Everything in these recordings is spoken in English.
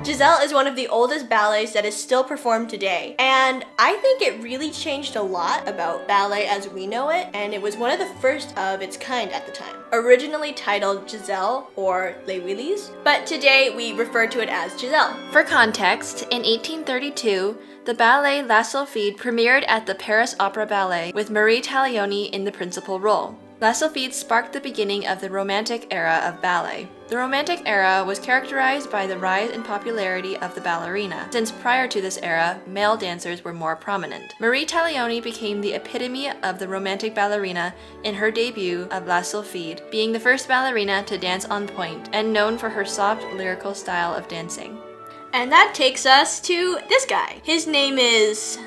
Giselle is one of the oldest ballets that is still performed today, and I think it really changed a lot about ballet as we know it, and it was one of the first of its kind at the time. Originally titled Giselle or Les Willies, but today we refer to it as Giselle. For context, in 1832, the ballet La Sylphide premiered at the Paris Opera Ballet with Marie Taglioni in the principal role. La Sylphide sparked the beginning of the Romantic era of ballet. The Romantic era was characterized by the rise in popularity of the ballerina, since prior to this era, male dancers were more prominent. Marie Taglioni became the epitome of the Romantic ballerina in her debut of La Sylphide, being the first ballerina to dance on point and known for her soft, lyrical style of dancing. And that takes us to this guy. His name is...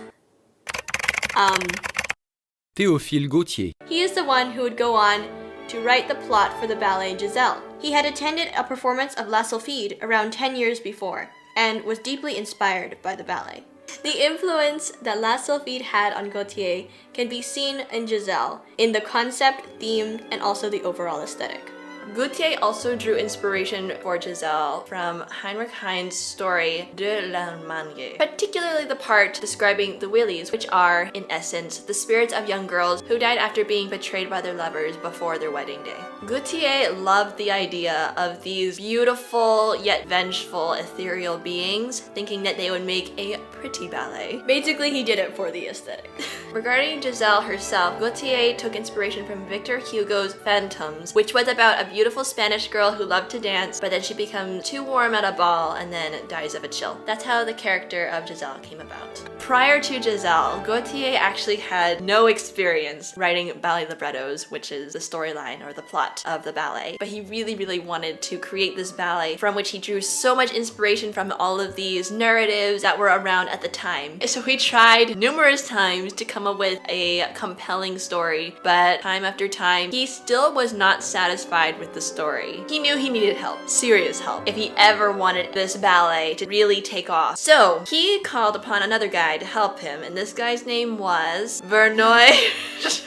Théophile Gautier. He is the one who would go on to write the plot for the ballet Giselle. He had attended a performance of La Sylphide around 10 years before and was deeply inspired by the ballet. The influence that La Sylphide had on Gautier can be seen in Giselle, in the concept, theme, and also the overall aesthetic. Gautier also drew inspiration for Giselle from Heinrich Heine's story De l'Allemagne, particularly the part describing the Willies, which are, in essence, the spirits of young girls who died after being betrayed by their lovers before their wedding day. Gautier loved the idea of these beautiful yet vengeful ethereal beings, thinking that they would make a pretty ballet. Basically, he did it for the aesthetic. Regarding Giselle herself, Gautier took inspiration from Victor Hugo's Phantoms, which was about a beautiful Spanish girl who loved to dance, but then she becomes too warm at a ball and then dies of a chill. That's how the character of Giselle came about. Prior to Giselle, Gautier actually had no experience writing ballet librettos, which is the storyline or the plot of the ballet, but he really wanted to create this ballet from which he drew so much inspiration from all of these narratives that were around at the time. So he tried numerous times to come up with a compelling story, but time after time, he still was not satisfied with the story. He knew he needed help, serious help, if he ever wanted this ballet to really take off. So he called upon another guy to help him, and this guy's name was Verneuil.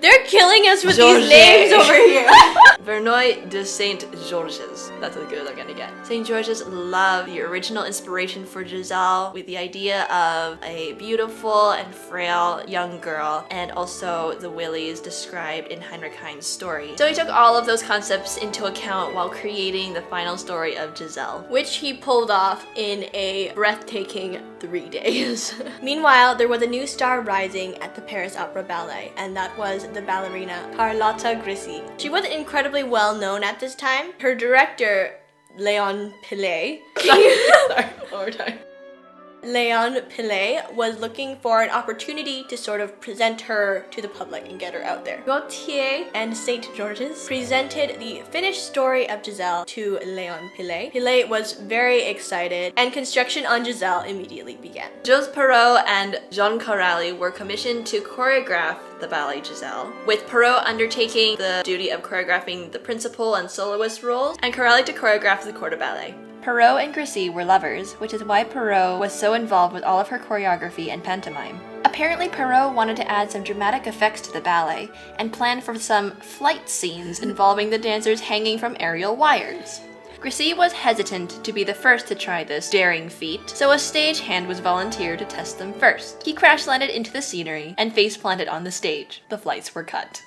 They're killing us with these names over here. Verneuil de Saint-Georges. That's as good as I'm gonna get. St. Georges loved the original inspiration for Giselle with the idea of a beautiful and frail young girl, and also the Willies described in Heinrich Heine's story. So he took all of those concepts into account while creating the final story of Giselle, which he pulled off in a breathtaking 3 days. Meanwhile, there was a new star rising at the Paris Opera Ballet, and that was the ballerina Carlotta Grisi. She was incredibly well known at this time. Her director, Léon Pillet, Sorry, one more time. Léon Pillet was looking for an opportunity to sort of present her to the public and get her out there. Gautier and St. Georges presented the finished story of Giselle to Léon Pillet. Pillet was very excited, and construction on Giselle immediately began. Gilles Perrault and Jean Corali were commissioned to choreograph the ballet Giselle, with Perrault undertaking the duty of choreographing the principal and soloist roles, and Corali to choreograph the corps de ballet. Perrault and Grisi were lovers, which is why Perrault was so involved with all of her choreography and pantomime. Apparently, Perrault wanted to add some dramatic effects to the ballet and planned for some flight scenes involving the dancers hanging from aerial wires. Grisi was hesitant to be the first to try this daring feat, so a stagehand was volunteered to test them first. He crash-landed into the scenery and face-planted on the stage. The flights were cut.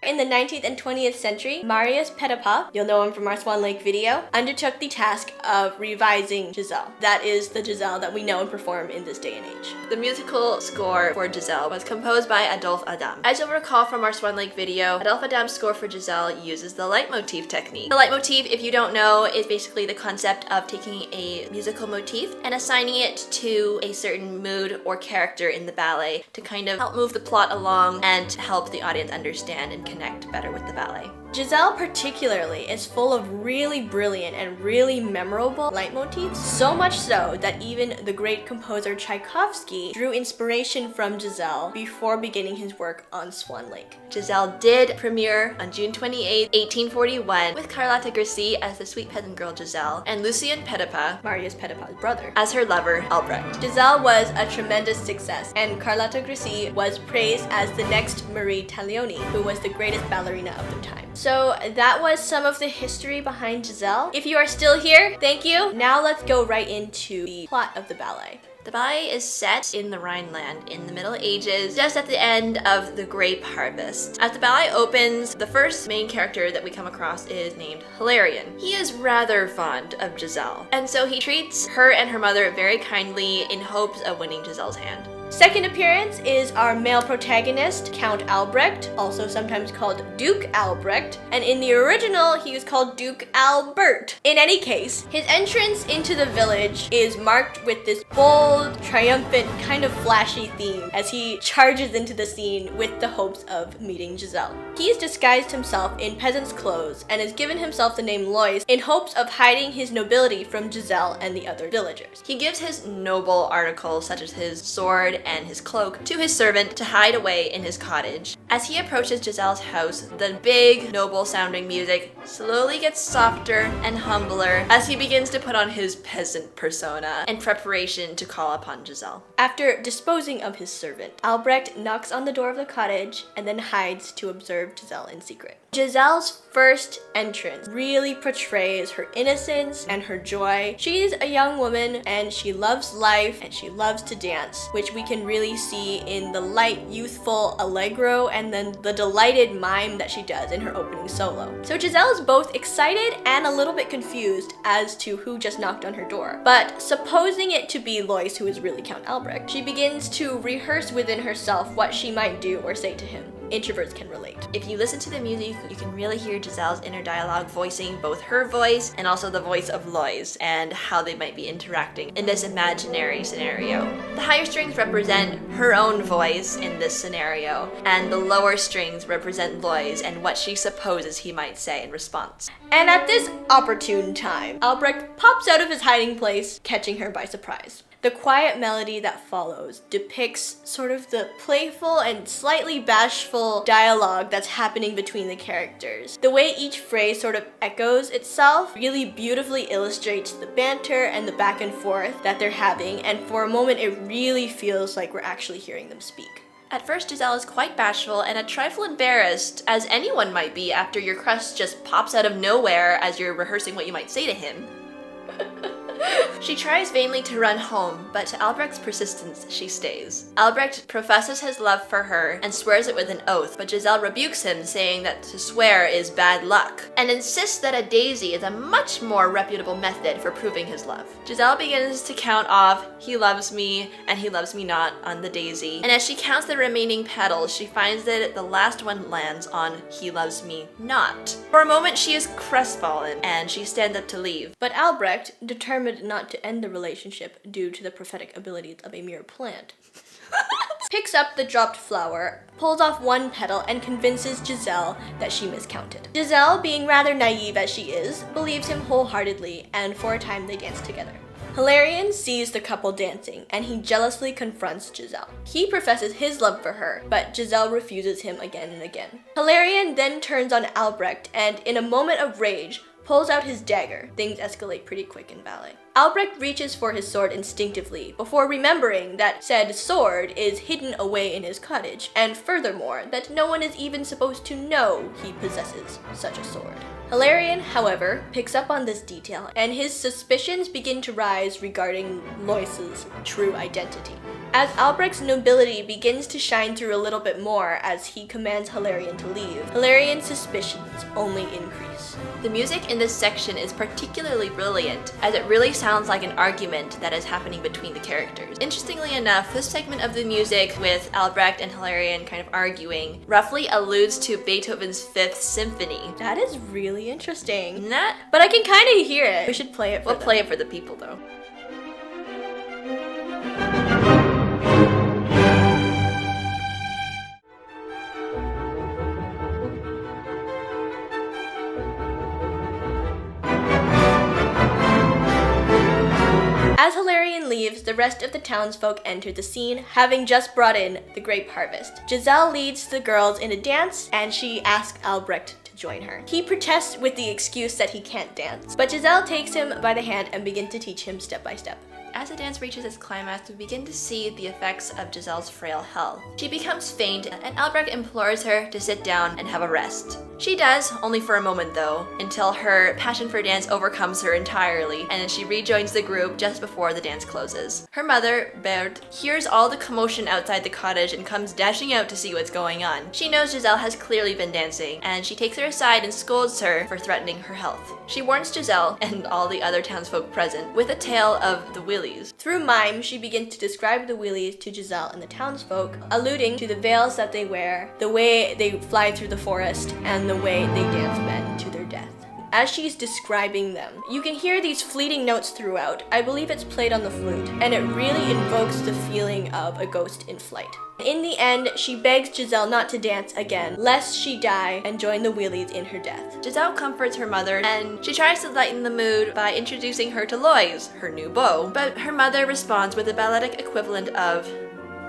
In the 19th and 20th century, Marius Petipa, you'll know him from our Swan Lake video, undertook the task of revising Giselle. That is the Giselle that we know and perform in this day and age. The musical score for Giselle was composed by Adolphe Adam. As you'll recall from our Swan Lake video, Adolphe Adam's score for Giselle uses the leitmotif technique. The leitmotif, if you don't know, is basically the concept of taking a musical motif and assigning it to a certain mood or character in the ballet to kind of help move the plot along and help the audience understand and connect better with the ballet. Giselle particularly is full of really brilliant and really memorable leitmotifs, so much so that even the great composer Tchaikovsky drew inspiration from Giselle before beginning his work on Swan Lake. Giselle did premiere on June 28, 1841 with Carlotta Grisi as the sweet peasant girl Giselle and Lucien Petipa, Marius Petipa's brother, as her lover Albrecht. Giselle was a tremendous success, and Carlotta Grisi was praised as the next Marie Taglioni, who was the greatest ballerina of their time. So that was some of the history behind Giselle. If you are still here, thank you. Now let's go right into the plot of the ballet. The ballet is set in the Rhineland in the Middle Ages, just at the end of the grape harvest. As the ballet opens, the first main character that we come across is named Hilarion. He is rather fond of Giselle, and so he treats her and her mother very kindly in hopes of winning Giselle's hand. Second appearance is our male protagonist, Count Albrecht, also sometimes called Duke Albrecht, and in the original, he was called Duke Albert. In any case, his entrance into the village is marked with this bold, triumphant, kind of flashy theme as he charges into the scene with the hopes of meeting Giselle. He has disguised himself in peasant's clothes and has given himself the name Lois in hopes of hiding his nobility from Giselle and the other villagers. He gives his noble articles, such as his sword and his cloak, to his servant to hide away in his cottage. As he approaches Giselle's house, the big, noble-sounding music slowly gets softer and humbler as he begins to put on his peasant persona in preparation to call upon Giselle. After disposing of his servant, Albrecht knocks on the door of the cottage and then hides to observe Giselle in secret. Giselle's first entrance really portrays her innocence and her joy. She's a young woman and she loves life and she loves to dance, which we can really see in the light, youthful allegro and then the delighted mime that she does in her opening solo. So Giselle is both excited and a little bit confused as to who just knocked on her door. But supposing it to be Lois, who is really Count Albrecht, she begins to rehearse within herself what she might do or say to him. Introverts can relate. If you listen to the music, you can really hear Giselle's inner dialogue voicing both her voice and also the voice of Lois and how they might be interacting in this imaginary scenario. The higher strings represent her own voice in this scenario, and the lower strings represent Lois and what she supposes he might say in response. And at this opportune time, Albrecht pops out of his hiding place, catching her by surprise. The quiet melody that follows depicts sort of the playful and slightly bashful dialogue that's happening between the characters. The way each phrase sort of echoes itself really beautifully illustrates the banter and the back and forth that they're having, and for a moment it really feels like we're actually hearing them speak. At first, Giselle is quite bashful and a trifle embarrassed, as anyone might be after your crush just pops out of nowhere as you're rehearsing what you might say to him. She tries vainly to run home, but to Albrecht's persistence, she stays. Albrecht professes his love for her and swears it with an oath, but Giselle rebukes him, saying that to swear is bad luck, and insists that a daisy is a much more reputable method for proving his love. Giselle begins to count off, "He loves me," and "He loves me not" on the daisy, and as she counts the remaining petals, she finds that the last one lands on "He loves me not." For a moment, she is crestfallen, and she stands up to leave. But Albrecht, determined not to end the relationship due to the prophetic abilities of a mere plant, picks up the dropped flower, pulls off one petal, and convinces Giselle that she miscounted. Giselle, being rather naive as she is, believes him wholeheartedly, and for a time they dance together. Hilarion sees the couple dancing, and he jealously confronts Giselle. He professes his love for her, but Giselle refuses him again and again. Hilarion then turns on Albrecht, and in a moment of rage, pulls out his dagger. Things escalate pretty quick in ballet. Albrecht reaches for his sword instinctively before remembering that said sword is hidden away in his cottage, and furthermore, that no one is even supposed to know he possesses such a sword. Hilarion, however, picks up on this detail, and his suspicions begin to rise regarding Lois's true identity. As Albrecht's nobility begins to shine through a little bit more as he commands Hilarion to leave, Hilarion's suspicions only increase. The music in this section is particularly brilliant, as it really sounds like an argument that is happening between the characters. Interestingly enough, this segment of the music with Albrecht and Hilarion kind of arguing roughly alludes to Beethoven's Fifth Symphony. That is really interesting. Isn't that? But I can kind of hear it. We should play it for We'll them. play it for the people though. As Hilarion leaves, the rest of the townsfolk enter the scene, having just brought in the grape harvest. Giselle leads the girls in a dance, and she asks Albrecht to join her. He protests with the excuse that he can't dance, but Giselle takes him by the hand and begins to teach him step by step. As the dance reaches its climax, we begin to see the effects of Giselle's frail health. She becomes faint, and Albrecht implores her to sit down and have a rest. She does, only for a moment though, until her passion for dance overcomes her entirely, and then she rejoins the group just before the dance closes. Her mother, Bert, hears all the commotion outside the cottage and comes dashing out to see what's going on. She knows Giselle has clearly been dancing, and she takes her aside and scolds her for threatening her health. She warns Giselle and all the other townsfolk present with a tale of the wheelies. Through mime, she begins to describe the wheelies to Giselle and the townsfolk, alluding to the veils that they wear, the way they fly through the forest, and the way they dance men to their death. As she's describing them, you can hear these fleeting notes throughout. I believe it's played on the flute, and it really invokes the feeling of a ghost in flight. In the end, she begs Giselle not to dance again, lest she die and join the wheelies in her death. Giselle comforts her mother, and she tries to lighten the mood by introducing her to Lois, her new beau. But her mother responds with the balletic equivalent of,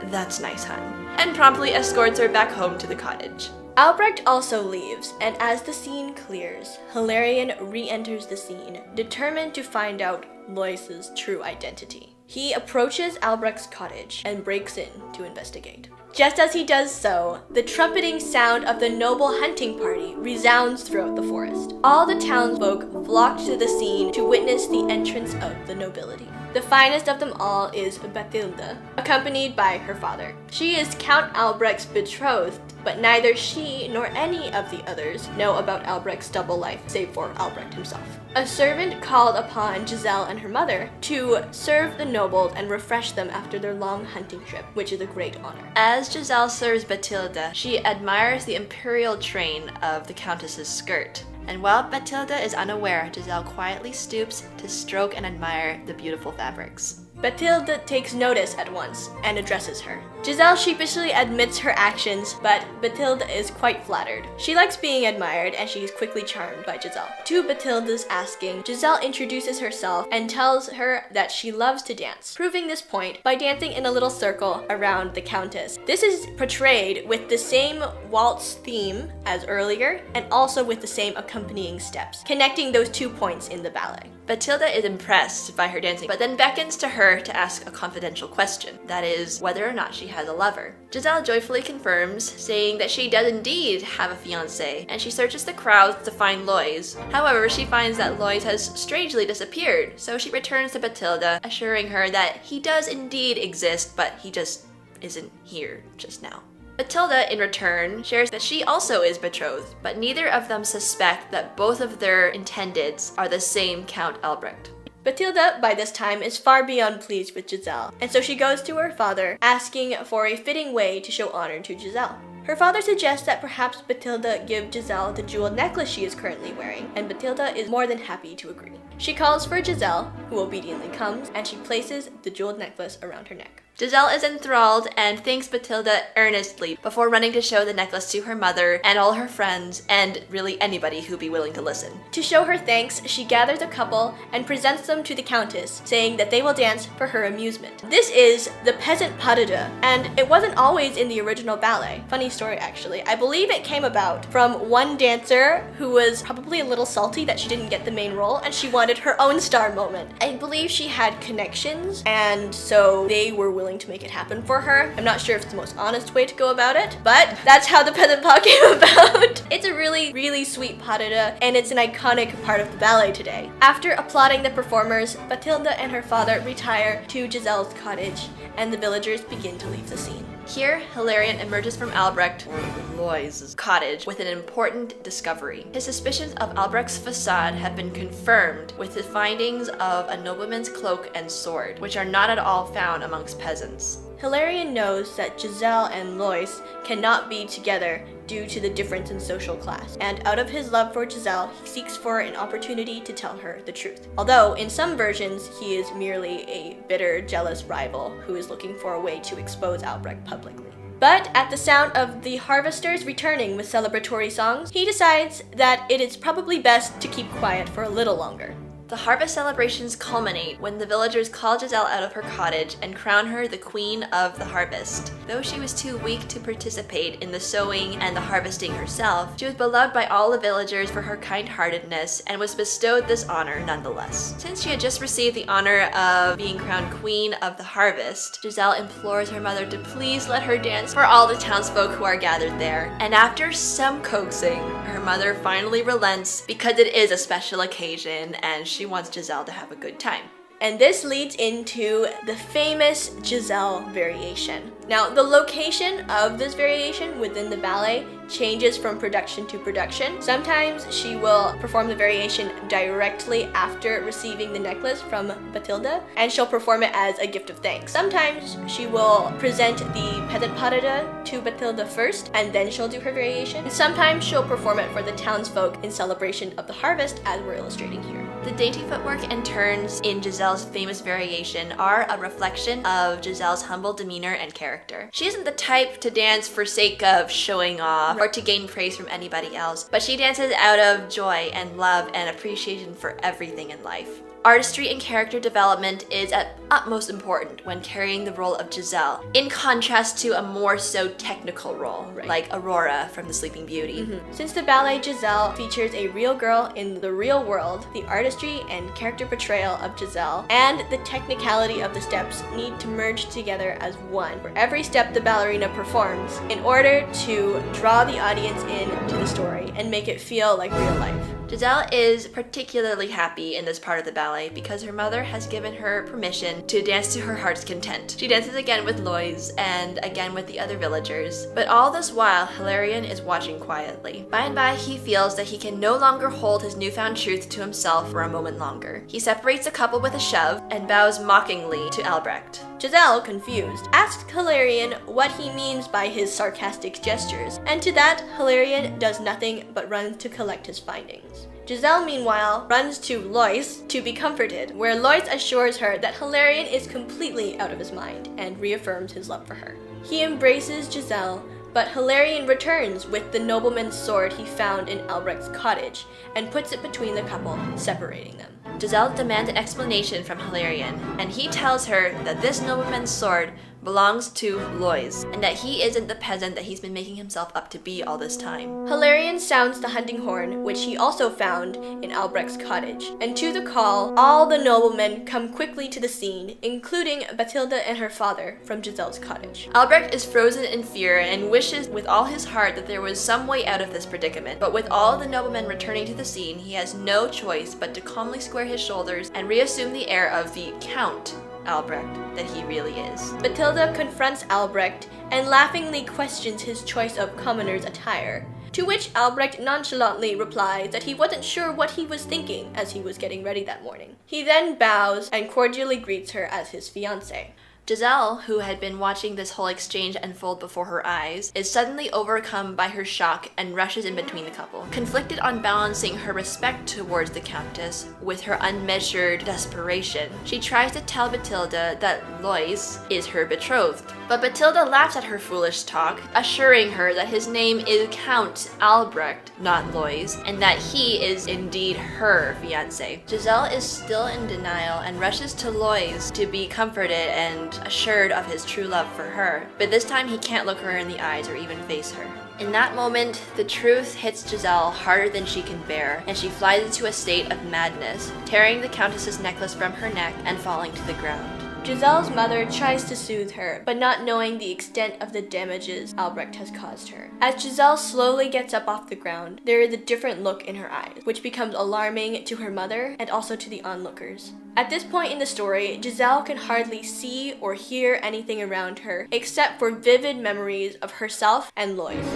"That's nice, hun," and promptly escorts her back home to the cottage. Albrecht also leaves, and as the scene clears, Hilarion re-enters the scene, determined to find out Lois's true identity. He approaches Albrecht's cottage and breaks in to investigate. Just as he does so, the trumpeting sound of the noble hunting party resounds throughout the forest. All the townsfolk flock to the scene to witness the entrance of the nobility. The finest of them all is Bathilde, accompanied by her father. She is Count Albrecht's betrothed, but neither she nor any of the others know about Albrecht's double life, save for Albrecht himself. A servant called upon Giselle and her mother to serve the nobles and refresh them after their long hunting trip, which is a great honor. As Giselle serves Bathilde, she admires the imperial train of the countess's skirt. And while Bathilde is unaware, Giselle quietly stoops to stroke and admire the beautiful fabrics. Bathilde takes notice at once and addresses her. Giselle sheepishly admits her actions, but Bathilde is quite flattered. She likes being admired, and she is quickly charmed by Giselle. To Bathilde's asking, Giselle introduces herself and tells her that she loves to dance, proving this point by dancing in a little circle around the countess. This is portrayed with the same waltz theme as earlier, and also with the same accompanying steps, connecting those 2 points in the ballet. Bathilde is impressed by her dancing, but then beckons to her to ask a confidential question, that is, whether or not she has a lover. Giselle joyfully confirms, saying that she does indeed have a fiancé, and she searches the crowds to find Lois. However, she finds that Lois has strangely disappeared, so she returns to Bathilde, assuring her that he does indeed exist, but he just isn't here just now. Bathilde, in return, shares that she also is betrothed, but neither of them suspect that both of their intendeds are the same Count Albrecht. Bathilde, by this time, is far beyond pleased with Giselle, and so she goes to her father, asking for a fitting way to show honor to Giselle. Her father suggests that perhaps Bathilde give Giselle the jeweled necklace she is currently wearing, and Bathilde is more than happy to agree. She calls for Giselle, who obediently comes, and she places the jeweled necklace around her neck. Giselle is enthralled and thanks Bathilde earnestly before running to show the necklace to her mother and all her friends and really anybody who'd be willing to listen. To show her thanks, she gathers a couple and presents them to the countess, saying that they will dance for her amusement. This is the peasant pas de deux, and it wasn't always in the original ballet. Funny story, actually. I believe it came about from one dancer who was probably a little salty that she didn't get the main role, and she wanted her own star moment. I believe she had connections, and so they were willing to make it happen for her. I'm not sure if it's the most honest way to go about it, but that's how the peasant pas came about. It's a really, really sweet pas de deux, and it's an iconic part of the ballet today. After applauding the performers, Bathilde and her father retire to Giselle's cottage, and the villagers begin to leave the scene. Here, Hilarion emerges from Albrecht, or Lois's cottage, with an important discovery. His suspicions of Albrecht's facade have been confirmed with the findings of a nobleman's cloak and sword, which are not at all found amongst peasants. Hilarion knows that Giselle and Lois cannot be together due to the difference in social class, and out of his love for Giselle, he seeks for an opportunity to tell her the truth. Although, in some versions, he is merely a bitter, jealous rival who is looking for a way to expose Albrecht publicly. But at the sound of the harvesters returning with celebratory songs, he decides that it is probably best to keep quiet for a little longer. The harvest celebrations culminate when the villagers call Giselle out of her cottage and crown her the queen of the harvest. Though she was too weak to participate in the sowing and the harvesting herself, she was beloved by all the villagers for her kind-heartedness and was bestowed this honor nonetheless. Since she had just received the honor of being crowned queen of the harvest, Giselle implores her mother to please let her dance for all the townsfolk who are gathered there. And after some coaxing, her mother finally relents because it is a special occasion and she wants Giselle to have a good time. And this leads into the famous Giselle variation. Now, the location of this variation within the ballet changes from production to production. Sometimes she will perform the variation directly after receiving the necklace from Bathilda, and she'll perform it as a gift of thanks. Sometimes she will present the peasant parada to Bathilda first, and then she'll do her variation. And sometimes she'll perform it for the townsfolk in celebration of the harvest, as we're illustrating here. The dainty footwork and turns in Giselle's famous variation are a reflection of Giselle's humble demeanor and character. She isn't the type to dance for sake of showing off or to gain praise from anybody else, but she dances out of joy and love and appreciation for everything in life. Artistry and character development is at utmost important when carrying the role of Giselle, in contrast to a more so technical role, like Aurora from The Sleeping Beauty. Since the ballet Giselle features a real girl in the real world, the artistry and character portrayal of Giselle and the technicality of the steps need to merge together as one for every step the ballerina performs in order to draw the audience into the story and make it feel like real life. Giselle is particularly happy in this part of the ballet because her mother has given her permission to dance to her heart's content. She dances again with Lois and again with the other villagers, but all this while Hilarion is watching quietly. By and by, he feels that he can no longer hold his newfound truth to himself for a moment longer. He separates the couple with a shove and bows mockingly to Albrecht. Giselle, confused, asks Hilarion what he means by his sarcastic gestures, and to that, Hilarion does nothing but run to collect his findings. Giselle, meanwhile, runs to Lois to be comforted, where Lois assures her that Hilarion is completely out of his mind and reaffirms his love for her. He embraces Giselle, but Hilarion returns with the nobleman's sword he found in Albrecht's cottage and puts it between the couple, separating them. Giselle demands an explanation from Hilarion, and he tells her that this nobleman's sword belongs to Lois, and that he isn't the peasant that he's been making himself up to be all this time. Hilarion sounds the hunting horn, which he also found in Albrecht's cottage, and to the call, all the noblemen come quickly to the scene, including Bathilda and her father from Giselle's cottage. Albrecht is frozen in fear and wishes with all his heart that there was some way out of this predicament, but with all the noblemen returning to the scene, he has no choice but to calmly square his shoulders and reassume the air of the Count Albrecht that he really is. Bathilda confronts Albrecht and laughingly questions his choice of commoner's attire, to which Albrecht nonchalantly replies that he wasn't sure what he was thinking as he was getting ready that morning. He then bows and cordially greets her as his fiancée. Giselle, who had been watching this whole exchange unfold before her eyes, is suddenly overcome by her shock and rushes in between the couple. Conflicted on balancing her respect towards the Countess with her unmeasured desperation, she tries to tell Bathilda that Lois is her betrothed. But Bathilda laughs at her foolish talk, assuring her that his name is Count Albrecht, not Lois, and that he is indeed her fiancé. Giselle is still in denial and rushes to Lois to be comforted and assured of his true love for her, but this time he can't look her in the eyes or even face her. In that moment, the truth hits Giselle harder than she can bear, and she flies into a state of madness, tearing the Countess's necklace from her neck and falling to the ground. Giselle's mother tries to soothe her, but not knowing the extent of the damages Albrecht has caused her. As Giselle slowly gets up off the ground, there is a different look in her eyes, which becomes alarming to her mother and also to the onlookers. At this point in the story, Giselle can hardly see or hear anything around her except for vivid memories of herself and Lois.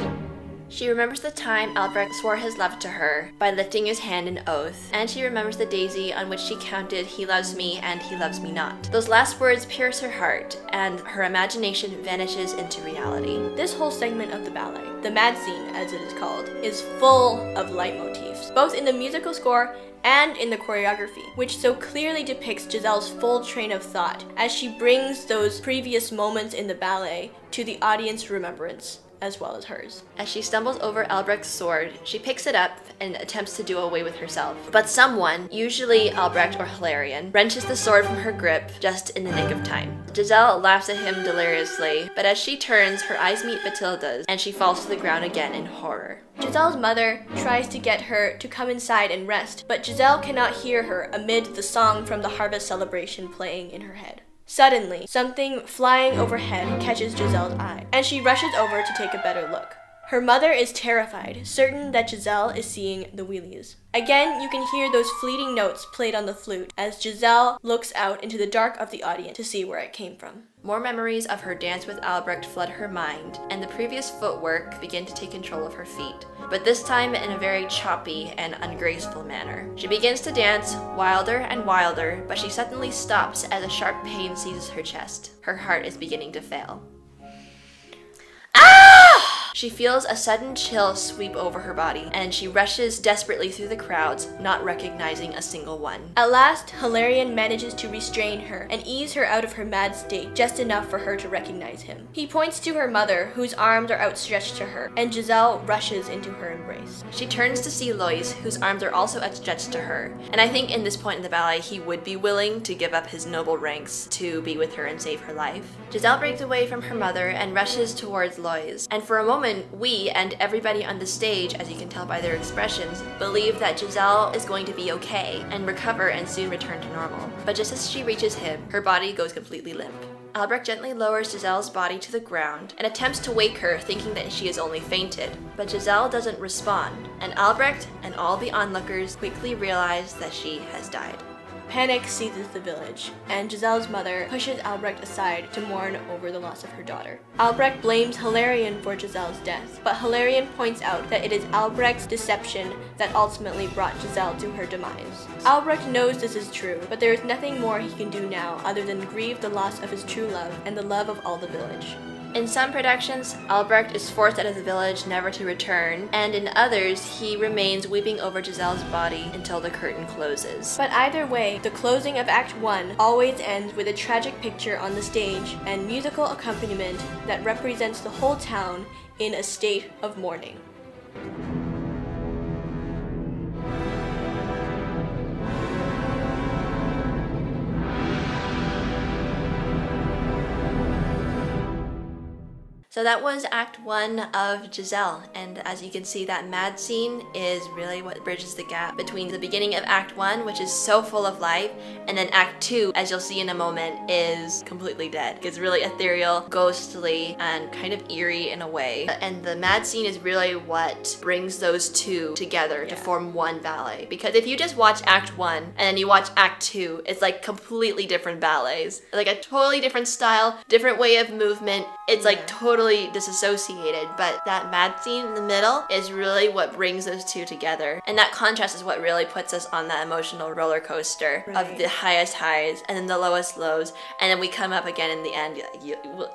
She remembers the time Albrecht swore his love to her by lifting his hand in oath, and she remembers the daisy on which she counted "He loves me and he loves me not." Those last words pierce her heart, and her imagination vanishes into reality. This whole segment of the ballet, the mad scene as it is called, is full of leitmotifs, both in the musical score and in the choreography, which so clearly depicts Giselle's full train of thought as she brings those previous moments in the ballet to the audience remembrance as well as hers. As she stumbles over Albrecht's sword, she picks it up and attempts to do away with herself. But someone, usually Albrecht or Hilarion, wrenches the sword from her grip just in the nick of time. Giselle laughs at him deliriously, but as she turns, her eyes meet Bathilda's, and she falls to the ground again in horror. Giselle's mother tries to get her to come inside and rest, but Giselle cannot hear her amid the song from the harvest celebration playing in her head. Suddenly, something flying overhead catches Giselle's eye, and she rushes over to take a better look. Her mother is terrified, certain that Giselle is seeing the wheelies. Again, you can hear those fleeting notes played on the flute as Giselle looks out into the dark of the audience to see where it came from. More memories of her dance with Albrecht flood her mind, and the previous footwork began to take control of her feet, but this time in a very choppy and ungraceful manner. She begins to dance wilder and wilder, but she suddenly stops as a sharp pain seizes her chest. Her heart is beginning to fail. She feels a sudden chill sweep over her body, and she rushes desperately through the crowds, not recognizing a single one. At last, Hilarion manages to restrain her and ease her out of her mad state just enough for her to recognize him. He points to her mother, whose arms are outstretched to her, and Giselle rushes into her embrace. She turns to see Lois, whose arms are also outstretched to her, and I think in this point in the ballet he would be willing to give up his noble ranks to be with her and save her life. Giselle breaks away from her mother and rushes towards Lois, and for a moment we and everybody on the stage, as you can tell by their expressions, believe that Giselle is going to be okay and recover and soon return to normal. But just as she reaches him, her body goes completely limp. Albrecht gently lowers Giselle's body to the ground and attempts to wake her, thinking that she has only fainted. But Giselle doesn't respond, and Albrecht and all the onlookers quickly realize that she has died. Panic seizes the village, and Giselle's mother pushes Albrecht aside to mourn over the loss of her daughter. Albrecht blames Hilarion for Giselle's death, but Hilarion points out that it is Albrecht's deception that ultimately brought Giselle to her demise. Albrecht knows this is true, but there is nothing more he can do now other than grieve the loss of his true love and the love of all the village. In some productions, Albrecht is forced out of the village never to return, and in others, he remains weeping over Giselle's body until the curtain closes. But either way, the closing of Act 1 always ends with a tragic picture on the stage and musical accompaniment that represents the whole town in a state of mourning. So that was Act 1 of Giselle, and as you can see, that mad scene is really what bridges the gap between the beginning of Act 1, which is so full of life, and then Act 2, as you'll see in a moment, is completely dead. It's really ethereal, ghostly, and kind of eerie in a way. And the mad scene is really what brings those two together to form one ballet. Because if you just watch Act 1 and then you watch Act 2, it's like completely different ballets. Like a totally different style, different way of movement. It's like totally disassociated, but that mad scene in the middle is really what brings those two together. And that contrast is what really puts us on that emotional roller coaster of the highest highs and then the lowest lows, and then we come up again in the end.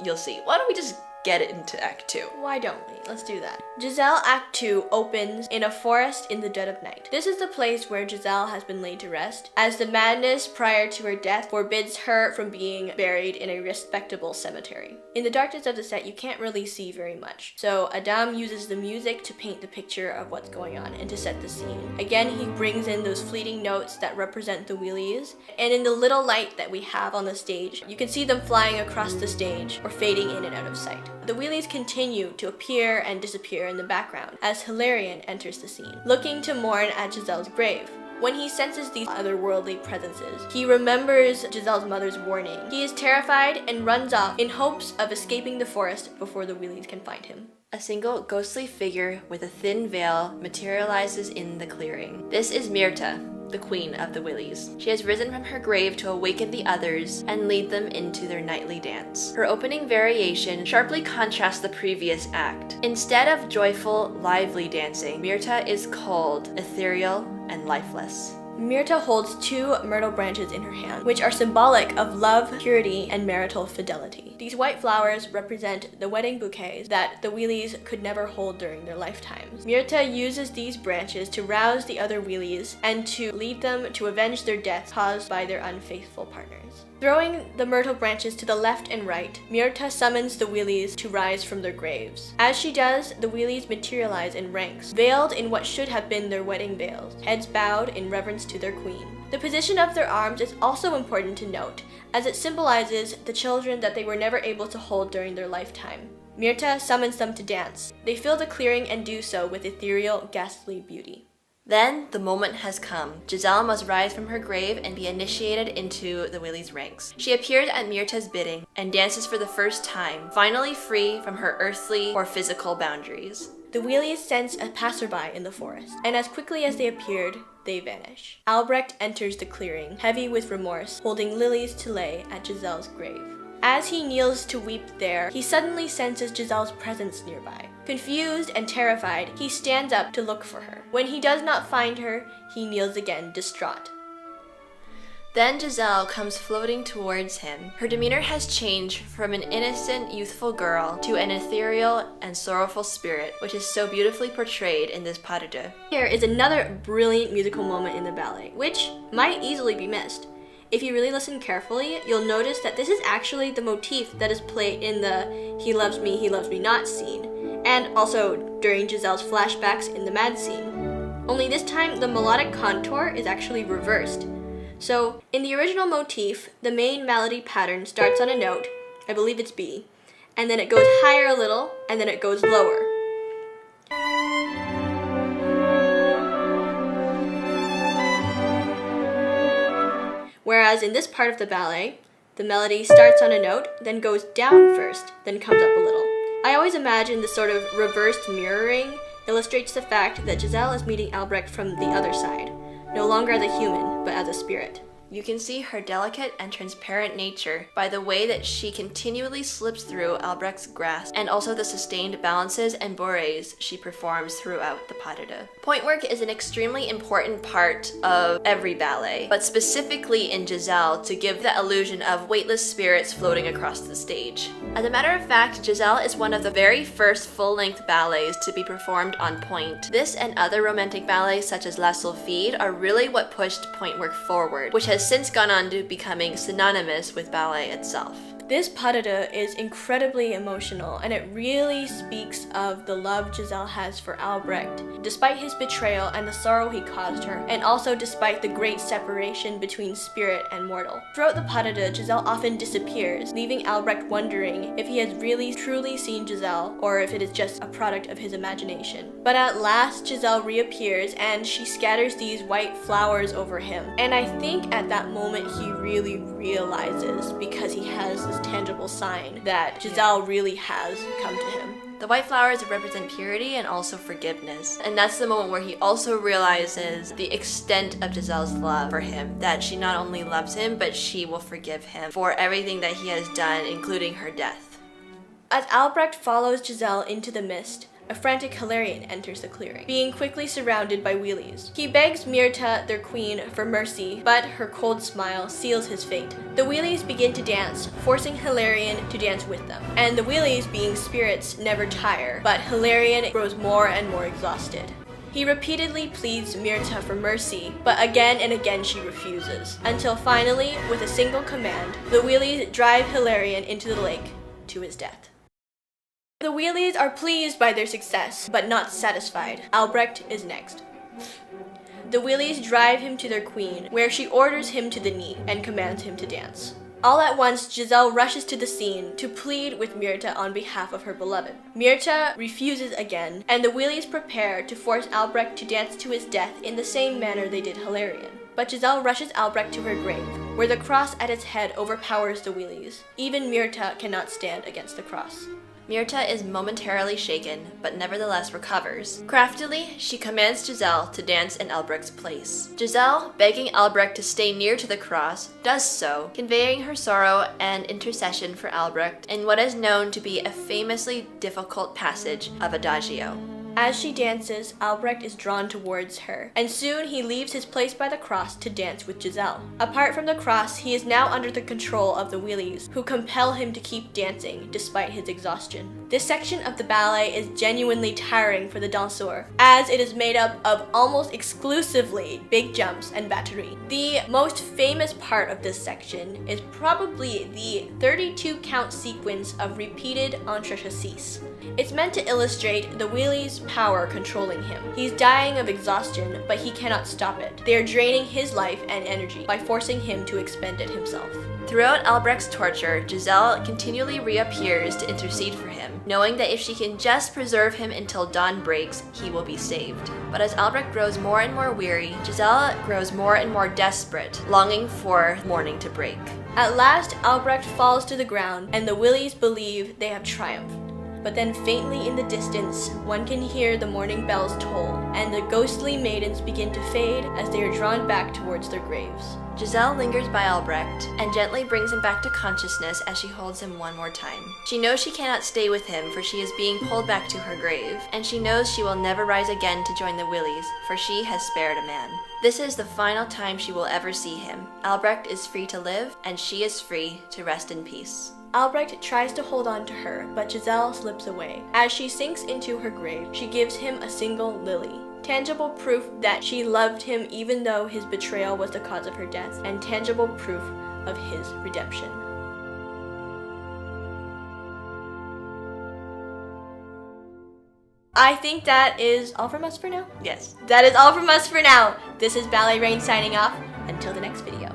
You'll see. Why don't we just get into Act 2? Why don't we? Let's do that. Giselle Act 2 opens in a forest in the dead of night. This is the place where Giselle has been laid to rest, as the madness prior to her death forbids her from being buried in a respectable cemetery. In the darkness of the set, you can't really see very much, so Adam uses the music to paint the picture of what's going on and to set the scene. Again, he brings in those fleeting notes that represent the wheelies, and in the little light that we have on the stage, you can see them flying across the stage or fading in and out of sight. The wheelies continue to appear and disappear in the background as Hilarion enters the scene, looking to mourn at Giselle's grave. When he senses these otherworldly presences, he remembers Giselle's mother's warning. He is terrified and runs off in hopes of escaping the forest before the wheelies can find him. A single ghostly figure with a thin veil materializes in the clearing. This is Myrta, the queen of the Willies. She has risen from her grave to awaken the others and lead them into their nightly dance. Her opening variation sharply contrasts the previous act. Instead of joyful, lively dancing, Myrta is cold, ethereal, and lifeless. Myrta holds 2 myrtle branches in her hand, which are symbolic of love, purity, and marital fidelity. These white flowers represent the wedding bouquets that the Wheelies could never hold during their lifetimes. Myrta uses these branches to rouse the other Wheelies and to lead them to avenge their deaths caused by their unfaithful partners. Throwing the myrtle branches to the left and right, Myrta summons the Wheelies to rise from their graves. As she does, the Wheelies materialize in ranks, veiled in what should have been their wedding veils, heads bowed in reverence to their queen. The position of their arms is also important to note, as it symbolizes the children that they were never able to hold during their lifetime. Myrta summons them to dance. They fill the clearing and do so with ethereal, ghastly beauty. Then the moment has come. Giselle must rise from her grave and be initiated into the Wheelies' ranks. She appears at Myrta's bidding and dances for the first time, finally free from her earthly or physical boundaries. The Wheelies sense a passerby in the forest, and as quickly as they appeared, they vanish. Albrecht enters the clearing, heavy with remorse, holding lilies to lay at Giselle's grave. As he kneels to weep there, he suddenly senses Giselle's presence nearby. Confused and terrified, he stands up to look for her. When he does not find her, he kneels again, distraught. Then Giselle comes floating towards him. Her demeanor has changed from an innocent, youthful girl to an ethereal and sorrowful spirit, which is so beautifully portrayed in this pas de deux. Here is another brilliant musical moment in the ballet, which might easily be missed. If you really listen carefully, you'll notice that this is actually the motif that is played in the he loves me not scene, and also during Giselle's flashbacks in the mad scene. Only this time, the melodic contour is actually reversed. So, in the original motif, the main melody pattern starts on a note, I believe it's B, and then it goes higher a little, and then it goes lower. Whereas in this part of the ballet, the melody starts on a note, then goes down first, then comes up a little. I always imagine this sort of reversed mirroring illustrates the fact that Giselle is meeting Albrecht from the other side, no longer as a human, but as a spirit. You can see her delicate and transparent nature by the way that she continually slips through Albrecht's grasp, and also the sustained balances and bourrées she performs throughout the pas de deux. Point work is an extremely important part of every ballet, but specifically in Giselle to give the illusion of weightless spirits floating across the stage. As a matter of fact, Giselle is one of the very first full-length ballets to be performed on point. This and other romantic ballets such as La Sylphide are really what pushed point work forward, which has since gone on to becoming synonymous with ballet itself. This pas de deux is incredibly emotional, and it really speaks of the love Giselle has for Albrecht, despite his betrayal and the sorrow he caused her, and also despite the great separation between spirit and mortal. Throughout the pas de deux, Giselle often disappears, leaving Albrecht wondering if he has really truly seen Giselle, or if it is just a product of his imagination. But at last, Giselle reappears, and she scatters these white flowers over him. And I think at that moment he really realizes, because he has this tangible sign that Giselle really has come to him. The white flowers represent purity and also forgiveness. And that's the moment where he also realizes the extent of Giselle's love for him, that she not only loves him, but she will forgive him for everything that he has done, including her death. As Albrecht follows Giselle into the mist, a frantic Hilarion enters the clearing, being quickly surrounded by Wheelies. He begs Myrta, their queen, for mercy, but her cold smile seals his fate. The Wheelies begin to dance, forcing Hilarion to dance with them. And the Wheelies, being spirits, never tire, but Hilarion grows more and more exhausted. He repeatedly pleads Myrta for mercy, but again and again she refuses, until finally, with a single command, the Wheelies drive Hilarion into the lake to his death. The Wheelies are pleased by their success, but not satisfied. Albrecht is next. The Wheelies drive him to their queen, where she orders him to the knee and commands him to dance. All at once, Giselle rushes to the scene to plead with Myrta on behalf of her beloved. Myrta refuses again, and the Wheelies prepare to force Albrecht to dance to his death in the same manner they did Hilarion. But Giselle rushes Albrecht to her grave, where the cross at its head overpowers the Wheelies. Even Myrta cannot stand against the cross. Myrta is momentarily shaken, but nevertheless recovers. Craftily, she commands Giselle to dance in Albrecht's place. Giselle, begging Albrecht to stay near to the cross, does so, conveying her sorrow and intercession for Albrecht in what is known to be a famously difficult passage of Adagio. As she dances, Albrecht is drawn towards her, and soon he leaves his place by the cross to dance with Giselle. Apart from the cross, he is now under the control of the Willies, who compel him to keep dancing despite his exhaustion. This section of the ballet is genuinely tiring for the danseur, as it is made up of almost exclusively big jumps and batterie. The most famous part of this section is probably the 32-count sequence of repeated entrechatsis. It's meant to illustrate the Willies' power controlling him. He's dying of exhaustion, but he cannot stop it. They are draining his life and energy by forcing him to expend it himself. Throughout Albrecht's torture, Giselle continually reappears to intercede for him, knowing that if she can just preserve him until dawn breaks, he will be saved. But as Albrecht grows more and more weary, Giselle grows more and more desperate, longing for morning to break. At last, Albrecht falls to the ground, and the Willies believe they have triumphed. But then faintly in the distance, one can hear the morning bells toll, and the ghostly maidens begin to fade as they are drawn back towards their graves. Giselle lingers by Albrecht and gently brings him back to consciousness as she holds him one more time. She knows she cannot stay with him, for she is being pulled back to her grave, and she knows she will never rise again to join the Willies, for she has spared a man. This is the final time she will ever see him. Albrecht is free to live, and she is free to rest in peace. Albrecht tries to hold on to her, but Giselle slips away. As she sinks into her grave, she gives him a single lily. Tangible proof that she loved him even though his betrayal was the cause of her death, and tangible proof of his redemption. I think that is all from us for now. Yes. That is all from us for now. This is Ballet Rain signing off. Until the next video.